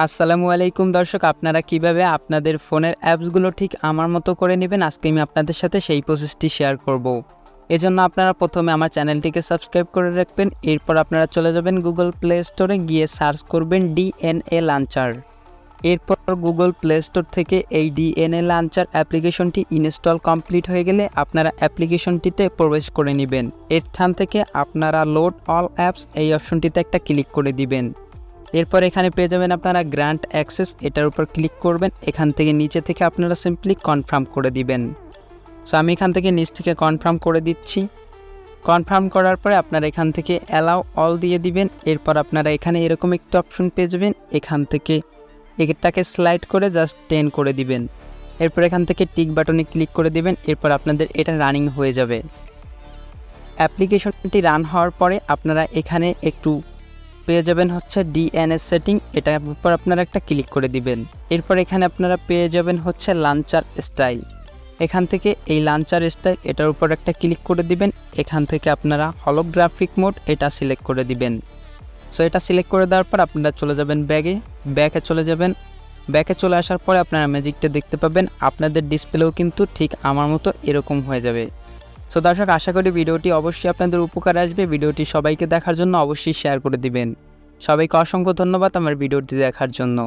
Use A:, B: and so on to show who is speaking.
A: আসসালামু আলাইকুম দর্শক, আপনারা কিভাবে আপনাদের ফোনের অ্যাপসগুলো ঠিক আমার মতো করে নেবেন আজকে আমি আপনাদের সাথে সেই প্রসেসটি শেয়ার করব। এজন্য আপনারা প্রথমে আমার চ্যানেলটিকে সাবস্ক্রাইব করে রাখবেন। এরপর আপনারা চলে যাবেন গুগল প্লে স্টোরে, গিয়ে সার্চ করবেন ডিএনএ লঞ্চার। এরপর গুগল প্লে স্টোর থেকে এই ডিএনএ লঞ্চার অ্যাপ্লিকেশনটি ইনস্টল কমপ্লিট হয়ে গেলে আপনারা অ্যাপ্লিকেশনটিতে প্রবেশ করে নেবেন। এখান থেকে আপনারা লোড অল অ্যাপস এই অপশনটিতে একটা ক্লিক করে দিবেন। এরপর এখানে পেয়ে যাবেন আপনারা গ্র্যান্ট অ্যাক্সেস, এটার উপর ক্লিক করবেন। এখান থেকে নিচে থেকে আপনারা সিম্পলি কনফার্ম করে দিবেন। সো আমি এখান থেকে নিচ থেকে কনফার্ম করে দিচ্ছি। কনফার্ম করার পরে আপনারা এখান থেকে অ্যালাউ অল দিয়ে দিবেন। এরপর আপনারা এখানে এরকম একটা অপশন পেয়ে যাবেন, এখান থেকে এটাকে স্লাইড করে জাস্ট 10 করে দিবেন। এরপর এখান থেকে টিক বাটনে ক্লিক করে দিবেন। এরপর আপনাদের এটা রানিং হয়ে যাবে। অ্যাপ্লিকেশনটি রান হওয়ার পরে আপনারা এখানে একটু পেয়ে যাবেন হচ্ছে ডিএনএস সেটিং, এটার উপর আপনারা একটা ক্লিক করে দিবেন। এরপর এখানে আপনারা পেয়ে যাবেন হচ্ছে লাঞ্চার স্টাইল। এখান থেকে এই লাঞ্চার স্টাইল এটার উপর একটা ক্লিক করে দিবেন। এখান থেকে আপনারা হলোগ্রাফিক মোড এটা সিলেক্ট করে দিবেন। সো এটা সিলেক্ট করে দেওয়ার পর আপনারা চলে যাবেন ব্যাকে চলে যাবেন। ব্যাকে চলে আসার পরে আপনারা ম্যাজিকটা দেখতে পাবেন। আপনাদের ডিসপ্লেও কিন্তু ঠিক আমার মতো এরকম হয়ে যাবে। সো দর্শক, আশা করি ভিডিওটি অবশ্যই আপনাদের উপকারে আসবে। ভিডিওটি সবাইকে দেখার জন্য অবশ্যই শেয়ার করে দিবেন। সবাইকে অসংখ্য ধন্যবাদ আমার ভিডিওটি দেখার জন্য।